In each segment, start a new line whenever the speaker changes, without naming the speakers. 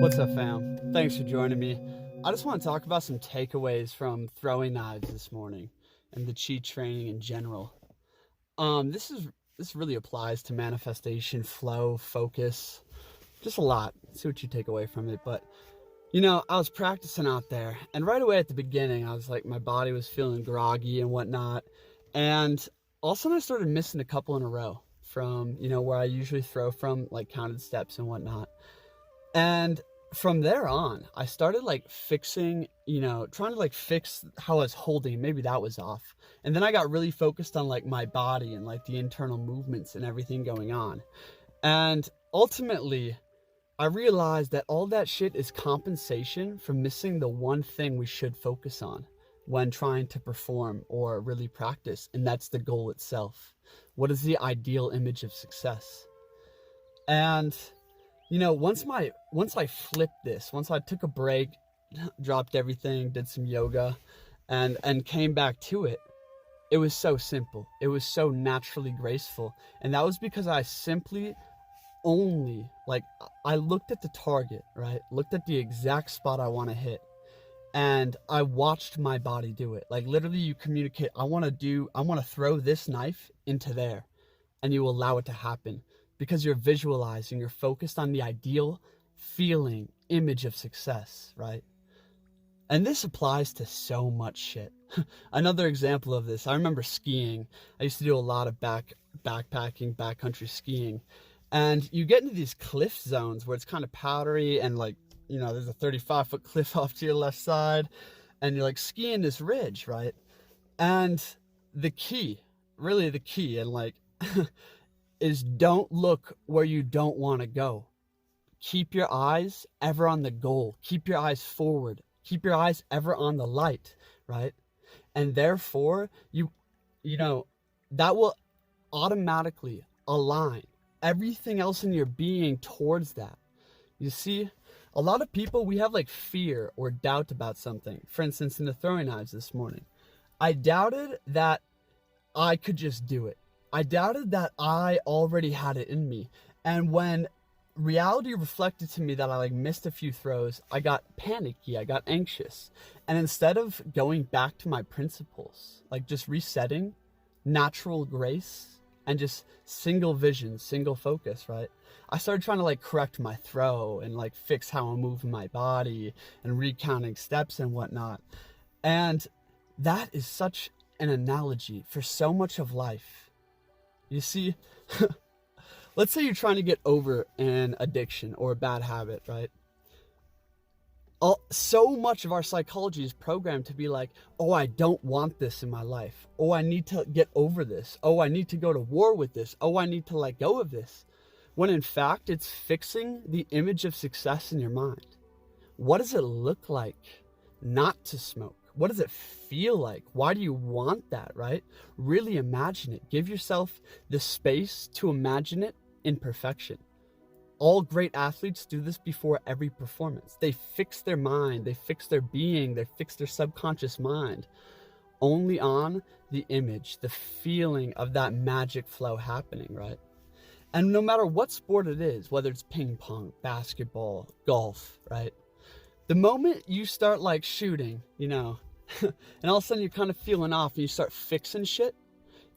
What's up, fam? Thanks for joining me. I just want to talk about some takeaways from throwing knives this morning and the chi training in general. This really applies to manifestation, flow, focus, just a lot. See what you take away from it. But I was practicing out there, and right away at the beginning, I was like, my body was feeling groggy and whatnot, and all of a sudden I started missing a couple in a row from where I usually throw from, like counted steps and whatnot. And from there on, I started like fixing, trying to like fix how I was holding. Maybe that was off. And then I got really focused on like my body and like the internal movements and everything going on. And ultimately, I realized that all that shit is compensation for missing the one thing we should focus on when trying to perform or really practice. And that's the goal itself. What is the ideal image of success? And once I flipped this, once I took a break, dropped everything, did some yoga, and came back to it, it was so simple. It was so naturally graceful. And that was because I simply I looked at the target, right? Looked at the exact spot I want to hit. And I watched my body do it. Like literally you communicate, I want to throw this knife into there. And you allow it to happen. Because you're visualizing, you're focused on the ideal feeling, image of success, right? And this applies to so much shit. Another example of this, I remember skiing. I used to do a lot of backpacking, backcountry skiing. And you get into these cliff zones where it's kind of powdery and like, there's a 35-foot cliff off to your left side. And you're like skiing this ridge, right? And the key, and like... is don't look where you don't want to go. Keep your eyes ever on the goal. Keep your eyes forward. Keep your eyes ever on the light, right? And therefore, that will automatically align everything else in your being towards that. You see, a lot of people, we have like fear or doubt about something. For instance, in the throwing knives this morning, I doubted that I could just do it. I doubted that I already had it in me. And when reality reflected to me that I like missed a few throws, I got panicky, I got anxious. And instead of going back to my principles, like just resetting, natural grace, and just single vision, single focus, right? I started trying to like correct my throw and like fix how I'm moving my body and recounting steps and whatnot. And that is such an analogy for so much of life. You see, let's say you're trying to get over an addiction or a bad habit, right? So much of our psychology is programmed to be like, oh, I don't want this in my life. Oh, I need to get over this. Oh, I need to go to war with this. Oh, I need to let go of this. When in fact, it's fixing the image of success in your mind. What does it look like not to smoke? What does it feel like? Why do you want that, right? Really imagine it. Give yourself the space to imagine it in perfection. All great athletes do this before every performance. They fix their mind, they fix their being, they fix their subconscious mind only on the image, the feeling of that magic flow happening, right? And no matter what sport it is, whether it's ping pong, basketball, golf, right? The moment you start like shooting, and all of a sudden you're kind of feeling off and you start fixing shit,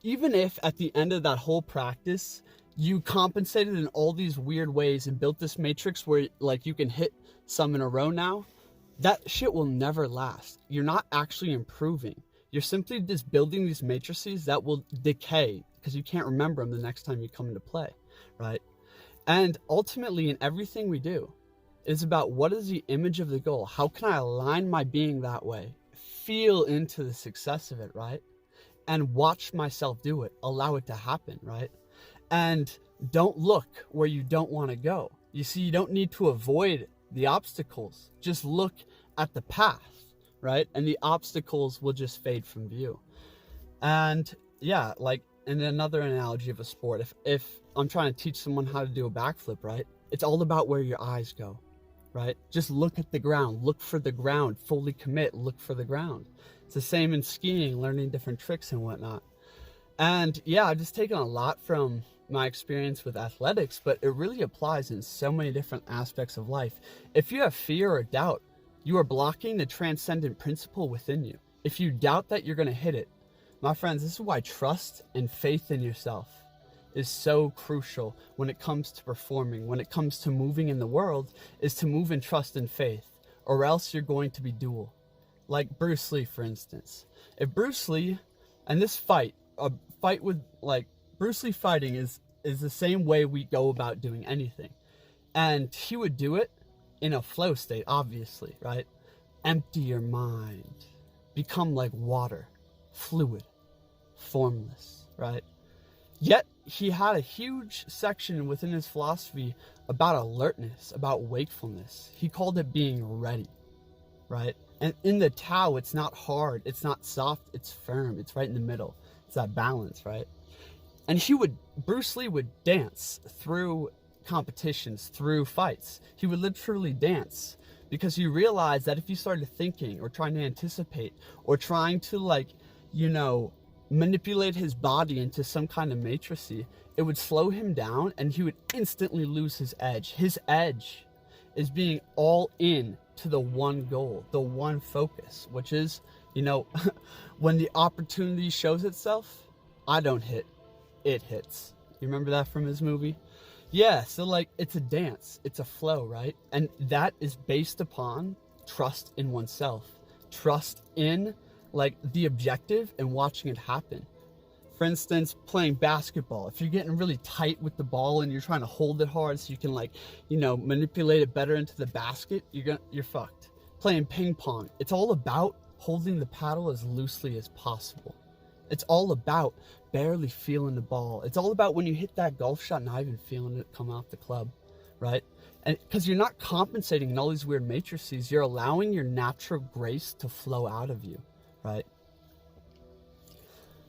even if at the end of that whole practice, you compensated in all these weird ways and built this matrix where like you can hit some in a row now, that shit will never last. You're not actually improving. You're simply just building these matrices that will decay because you can't remember them the next time you come into play, right? And ultimately in everything we do, it's about what is the image of the goal? How can I align my being that way? Feel into the success of it, right? And watch myself do it. Allow it to happen, right? And don't look where you don't want to go. You see, you don't need to avoid the obstacles. Just look at the path, right? And the obstacles will just fade from view. And yeah, like in another analogy of a sport, if I'm trying to teach someone how to do a backflip, right? It's all about where your eyes go. Right? Just look at the ground, look for the ground, fully commit, look for the ground. It's the same in skiing, learning different tricks and whatnot. And yeah, I've just taken a lot from my experience with athletics, but it really applies in so many different aspects of life. If you have fear or doubt, you are blocking the transcendent principle within you. If you doubt that you're going to hit it, my friends, this is why trust and faith in yourself is so crucial when it comes to performing, when it comes to moving in the world, is to move in trust and faith, or else you're going to be dual. Like Bruce Lee, for instance. If Bruce Lee, and this fight, a fight with, like, Bruce Lee fighting is the same way we go about doing anything. And he would do it in a flow state, obviously, right? Empty your mind. Become like water, fluid, formless, right? Yet, he had a huge section within his philosophy about alertness, about wakefulness. He called it being ready, right? And in the TAO, it's not hard, it's not soft, it's firm, it's right in the middle. It's that balance, right? And Bruce Lee would dance through competitions, through fights. He would literally dance because he realized that if he started thinking or trying to anticipate or trying to, like, you know, manipulate his body into some kind of matricy, it would slow him down and he would instantly lose his edge. His edge is being all in to the one goal, the one focus, which is, you know, when the opportunity shows itself, I don't hit, it hits. You remember that from his movie? Yeah, so like it's a dance, it's a flow, right? And that is based upon trust in oneself, trust in like the objective and watching it happen. For instance, playing basketball. If you're getting really tight with the ball and you're trying to hold it hard so you can, like, you know, manipulate it better into the basket, you're fucked. Playing ping pong. It's all about holding the paddle as loosely as possible. It's all about barely feeling the ball. It's all about when you hit that golf shot, not even feeling it come off the club, right? And because you're not compensating in all these weird matrices, you're allowing your natural grace to flow out of you, right?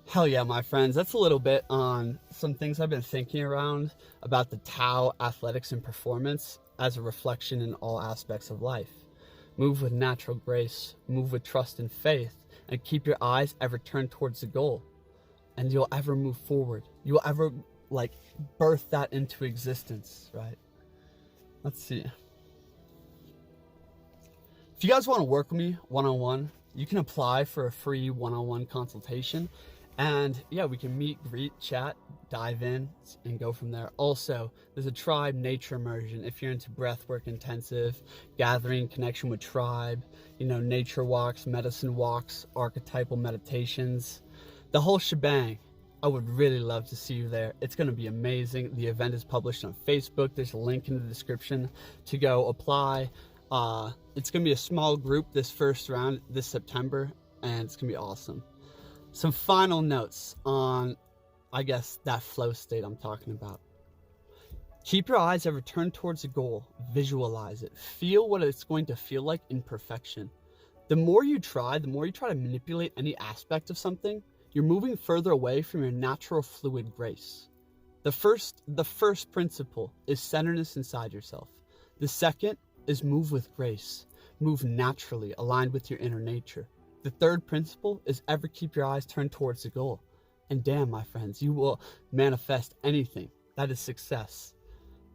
Hell yeah, my friends. That's a little bit on some things I've been thinking around about the TAO, athletics, and performance as a reflection in all aspects of life. Move with natural grace, move with trust and faith, and keep your eyes ever turned towards the goal. And you'll ever move forward. You'll ever, like, birth that into existence, right? Let's see. If you guys want to work with me one-on-one, you can apply for a free one-on-one consultation. And yeah, we can meet, greet, chat, dive in, and go from there. Also, there's a tribe nature immersion. If you're into breathwork intensive, gathering, connection with tribe, you know, nature walks, medicine walks, archetypal meditations, the whole shebang. I would really love to see you there. It's going to be amazing. The event is published on Facebook. There's a link in the description to go apply. It's going to be a small group this first round this September, and it's going to be awesome. Some final notes on, I guess, that flow state I'm talking about. Keep your eyes ever turned towards the goal. Visualize it. Feel what it's going to feel like in perfection. The more you try to manipulate any aspect of something, you're moving further away from your natural fluid grace. The first principle is centeredness inside yourself. The second is move with grace. Move naturally, aligned with your inner nature. The third principle is ever keep your eyes turned towards the goal. And damn, my friends, you will manifest anything. That is success.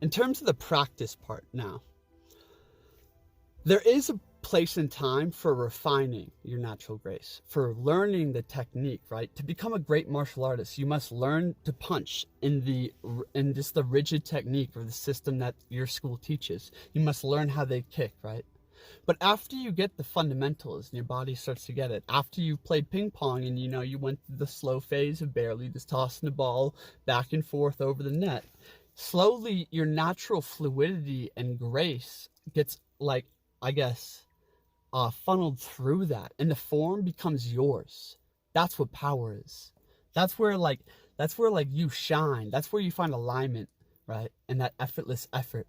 In terms of the practice part now, there is a place and time for refining your natural grace, for learning the technique, right? To become a great martial artist, you must learn to punch in just the rigid technique or the system that your school teaches. You must learn how they kick, right? But after you get the fundamentals and your body starts to get it, after you've played ping pong and, you know, you went through the slow phase of barely just tossing the ball back and forth over the net, slowly your natural fluidity and grace gets, like, I guess, funneled through that, and the form becomes yours. That's what power is. That's where you shine. That's where you find alignment, right? And that effortless effort.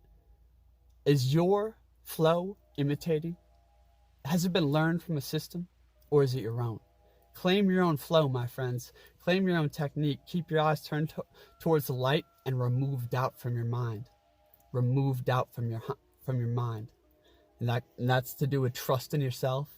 Is your flow imitating? Has it been learned from a system, or is it your own? Claim your own flow, my friends. Claim your own technique. Keep your eyes turned towards the light and remove doubt from your mind. Remove doubt from your mind. And that's to do with trust in yourself,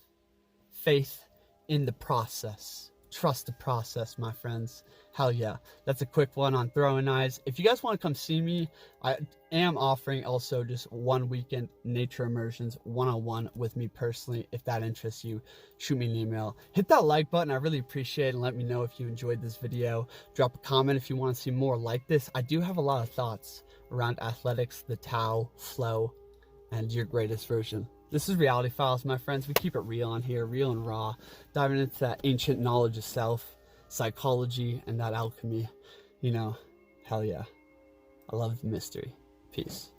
faith in the process, trust the process, my friends. Hell yeah. That's a quick one on throwing knives. If you guys want to come see me, I am offering also just 1 weekend nature immersions one-on-one with me personally. If that interests you, shoot me an email. Hit that like button. I really appreciate it, and let me know if you enjoyed this video. Drop a comment if you want to see more like this. I do have a lot of thoughts around athletics, the TAO, flow, and your greatest version. This is Reality Files, my friends. We keep it real on here, real and raw, diving into that ancient knowledge of self, psychology, and that alchemy. You know, hell yeah. I love the mystery. Peace.